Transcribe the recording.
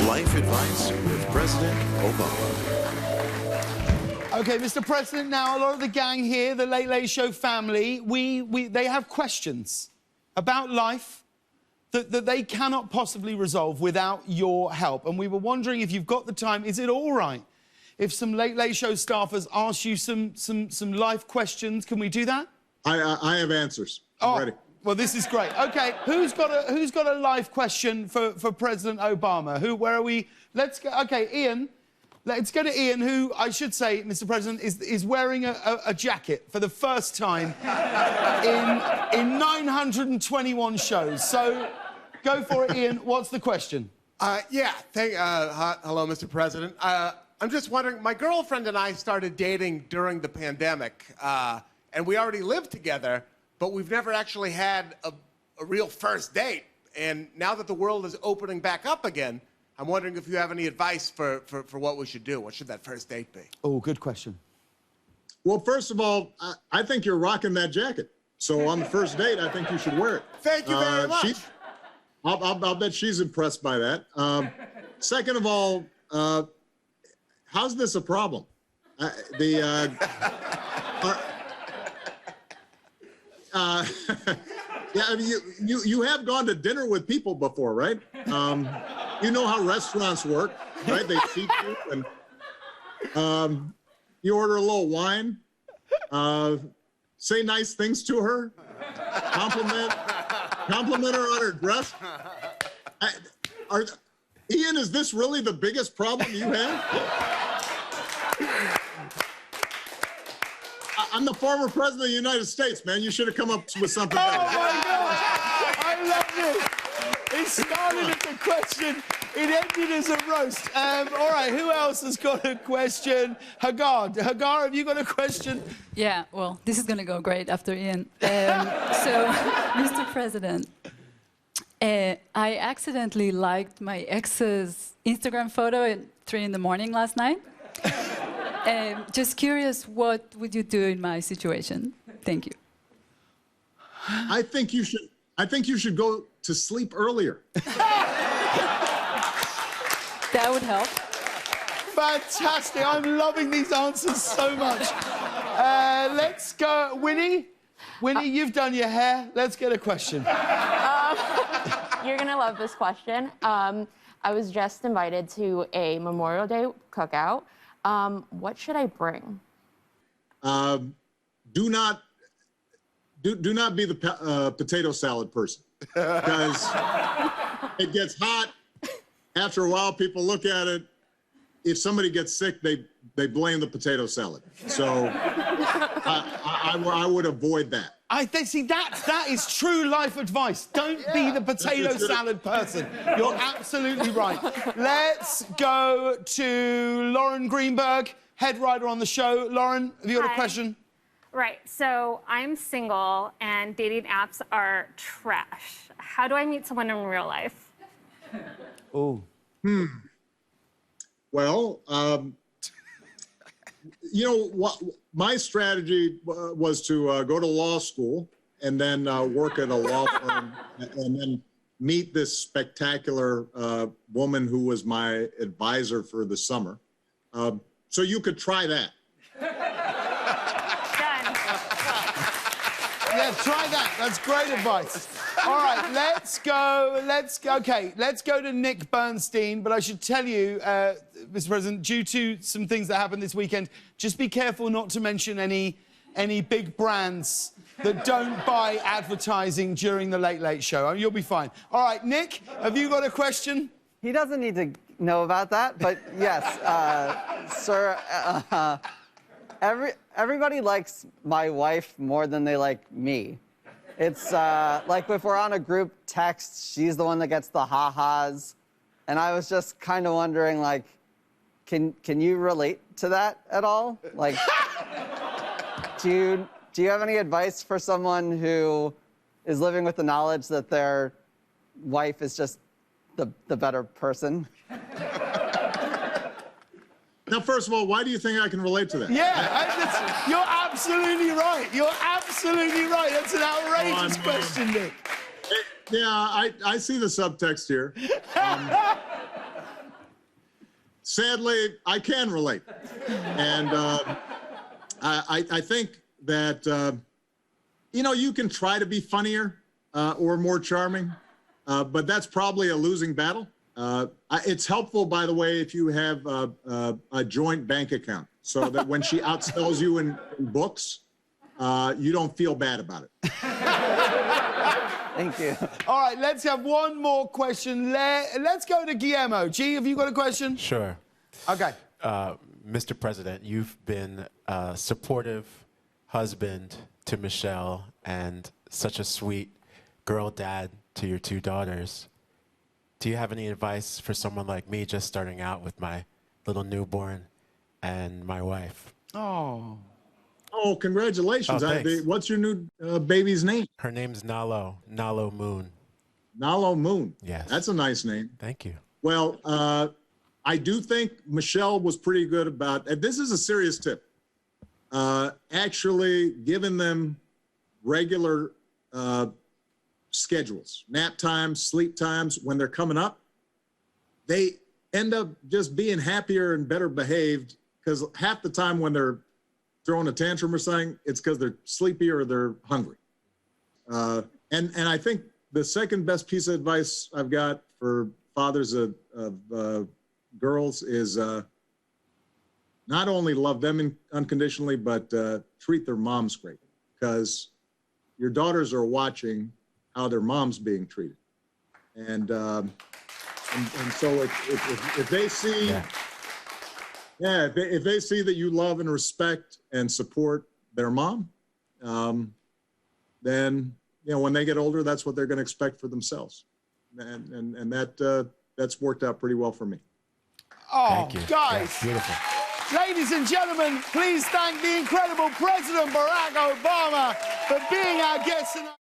Life Advice with President Obama. Okay, Mr. President, now a lot of the gang here, the Late Late Show family, they have questions about life that they cannot possibly resolve without your help. And we were wondering if you've got the time, is it all right if some Late Late Show staffers ask you some life questions? Can we do that? I have answers. I'm ready. Well, this is great. Okay, who's got a life question for President Obama? Where are we? Let's go. Okay, Ian. Let's go to Ian, who I should say, Mr. President, is wearing a jacket for the first time in 921 shows. So, go for it, Ian. What's the question? Hello, Mr. President. I'm just wondering, my girlfriend and I started dating during the pandemic, and we already lived together, but we've never actually had a real first date. And now that the world is opening back up again, I'm wondering if you have any advice for what we should do. What should that first date be? Oh, good question. Well, first of all, I think you're rocking that jacket. So on the first date, I think you should wear it. Thank you very much. I'll bet she's impressed by that. Second of all, how's this a problem? Yeah, I mean, you have gone to dinner with people before, right? You know how restaurants work, right? They feed you, and you order a little wine, say nice things to her, compliment her on her dress. Ian, is this really the biggest problem you have? I'm the former president of the United States, man. You should have come up with something better. Oh, my gosh! I love it. It started as a question. It ended as a roast. All right, who else has got a question? Hagar, have you got a question? Yeah, well, this is going to go great after Ian. So, Mr. President, I accidentally liked my ex's Instagram photo at 3 in the morning last night. Just curious, what would you do in my situation? Thank you. I think you should go to sleep earlier. That would help. Fantastic. I'm loving these answers so much. Let's go. Winnie, you've done your hair. Let's get a question. You're going to love this question. I was just invited to a Memorial Day cookout. What should I bring? Do not be the potato salad person, because it gets hot. After a while, people look at it. If somebody gets sick, they blame the potato salad. So I would avoid that. See, that is true life advice. Don't be the potato salad person. You're absolutely right. Let's go to Lauren Greenberg, head writer on the show. Lauren, have you got a question? Right. So I'm single, and dating apps are trash. How do I meet someone in real life? Oh. Well, you know what? My strategy was to go to law school and then work at a law firm and then meet this spectacular woman who was my advisor for the summer. So you could try that. Done. Yeah, try that. That's great advice. All right, let's go to Nick Bernstein. But I should tell you, Mr. President, due to some things that happened this weekend, just be careful not to mention any big brands that don't buy advertising during the Late Late Show. You'll be fine. All right, Nick, have you got a question? He doesn't need to know about that, but yes, sir, everybody likes my wife more than they like me. It's like if we're on a group text, she's the one that gets the ha-has. And I was just kind of wondering, like, can you relate to that at all? Like, do you have any advice for someone who is living with the knowledge that their wife is just the better person? Now, first of all, why do you think I can relate to that? Yeah, you're absolutely right. You're absolutely right. That's an outrageous question, Nick. Yeah, I see the subtext here. sadly, I can relate. And I think that, you know, you can try to be funnier or more charming, but that's probably a losing battle. It's helpful, by the way, if you have a joint bank account, so that when she outsells you in books, you don't feel bad about it. Thank you. All right, let's have one more question. Let's go to Guillermo. G, have you got a question? Sure. Okay. Mr. President, you've been a supportive husband to Michelle and such a sweet girl dad to your 2 daughters. Do you have any advice for someone like me just starting out with my little newborn and my wife? Oh. Oh, congratulations. Oh, thanks. What's your new baby's name? Her name's Nalo Moon. Nalo Moon. Yes. That's a nice name. Thank you. Well, I do think Michelle was pretty good about, and this is a serious tip, actually giving them regular schedules, nap times, sleep times. When they're coming up, they end up just being happier and better behaved, because half the time when they're throwing a tantrum or something, it's because they're sleepy or they're hungry. And I think the second best piece of advice I've got for fathers of girls is not only love them unconditionally, but treat their moms great, because your daughters are watching how their mom's being treated. And so if they see, if they see that you love and respect and support their mom, then, you know, when they get older, that's what they're going to expect for themselves. And that's worked out pretty well for me. Oh, Thank you. guys. Yeah, beautiful. Ladies and gentlemen, please thank the incredible President Barack Obama for being our guest tonight.